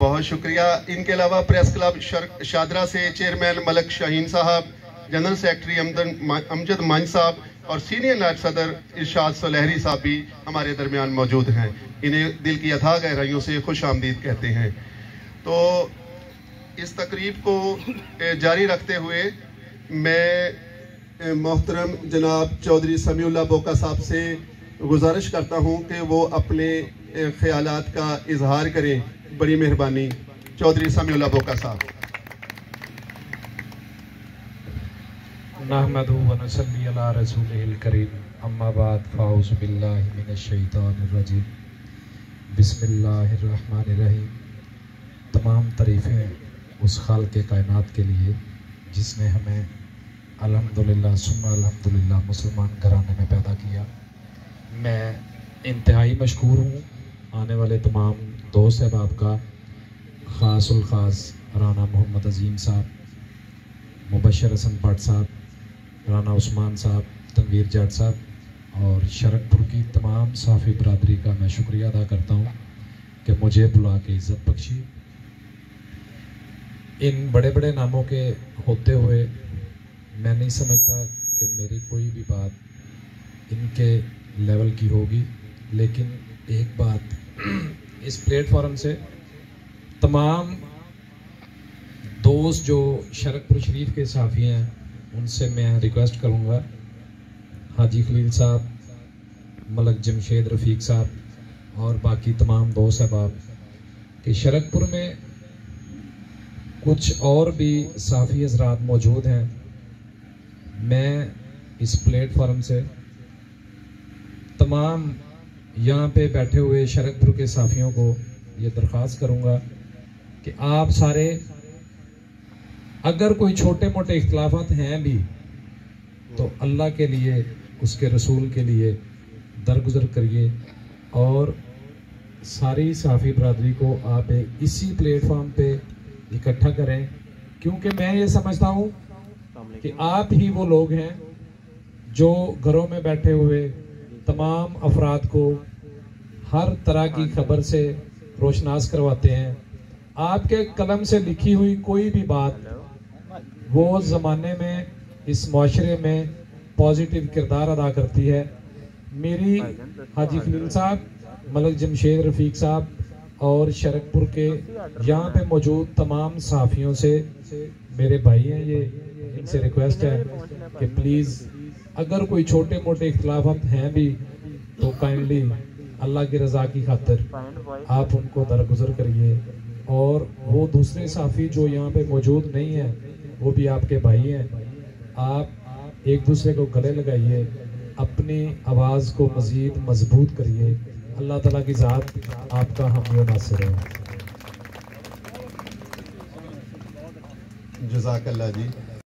बहुत शुक्रिया। इनके अलावा प्रेस क्लब शादरा से चेयरमैन मलक शाहीन साहब, जनरल सेक्रेटरी अमजद मान साहब और सीनियर नायब सदर इरशाद सुलहरी साहब भी हमारे दरमियान मौजूद हैं। इन्हें दिल की अथाह गहराइयों से खुश आमदीद कहते हैं। तो इस तकरीब को जारी रखते हुए मैं मोहतरम जनाब चौधरी समीउल्लाह बोका साहब से गुजारिश करता हूं कि वो अपने ख्यालात का इजहार करें। बड़ी मेहरबानी। चौधरी समीउल्लाह बोका साहब। नहमदु व नसल्ली अला रसूलिल करीम, अम्मा बाद, फ़ाऊज़ु बिल्लाहि मिनश शैतानिर रजीम, बिस्मिल्लाहिर रहमानिर रहीम। तमाम तारीफ़ें उस खालिक़े कायनात के लिए जिसने हमें अल्हम्दुलिल्लाह सुम्मा अल्हम्दुलिल्लाह मुसलमान घराने में पैदा किया। मैं इंतहाई मशकूर हूँ आने वाले तमाम दोस्त अहबाब का, ख़ासुल ख़ास राना मोहम्मद अज़ीम साहब, मुबशर हसन भट्ट साहब, राना उस्मान साहब, तनवीर जाट साहब और शरकपुर की तमाम साफ़ी बरादरी का मैं शुक्रिया अदा करता हूँ कि मुझे बुला के इज़्ज़त बख्शी। इन बड़े बड़े नामों के होते हुए मैं नहीं समझता कि मेरी कोई भी बात इनके लेवल की होगी, लेकिन एक बात इस प्लेटफॉर्म से तमाम दोस्त जो शरकपुर शरीफ के साफ़ी हैं उनसे मैं रिक्वेस्ट करूँगा, हाजी खलील साहब, मलक जमशेद रफ़ीक साहब और बाकी तमाम दोस्त अहबाब कि शरकपुर में कुछ और भी साफ़ी हज़रात मौजूद हैं। मैं इस प्लेटफॉर्म से तमाम यहाँ पे बैठे हुए शरकपुर के साफ़ियों को ये दरख्वास्त करूँगा कि आप सारे अगर कोई छोटे मोटे इख्तिलाफ़ात हैं भी तो अल्लाह के लिए, उसके रसूल के लिए दरगुजर करिए और सारी साफ़ी बरादरी को आप इसी प्लेटफॉर्म पे इकट्ठा करें, क्योंकि मैं ये समझता हूँ कि आप ही वो लोग हैं जो घरों में बैठे हुए तमाम अफराद को हर तरह की खबर से रोशनास करवाते हैं। आपके कलम से लिखी हुई कोई भी बात वो ज़माने में, इस माशरे में पॉजिटिव किरदार अदा करती है। मेरी हाजी खलील साहब, मलक जमशेद रफ़ीक साहब और शरकपुर के यहाँ पे मौजूद तमाम साफ़ियों से, मेरे भाई हैं ये, इनसे रिक्वेस्ट है कि प्लीज़ अगर कोई छोटे मोटे इख्तिलाफ़ात हैं भी तो काइंडली अल्लाह की रज़ा की खातिर आप उनको दरगुजर करिए और वो दूसरे साफ़ी जो यहाँ पे मौजूद नहीं हैं वो भी आपके भाई हैं। आप एक दूसरे को गले लगाइए, अपनी आवाज़ को मज़ीद मजबूत करिए। अल्लाह ताला की ज़ात आपका हामी नासिर है। जज़ाकल्लाह जी।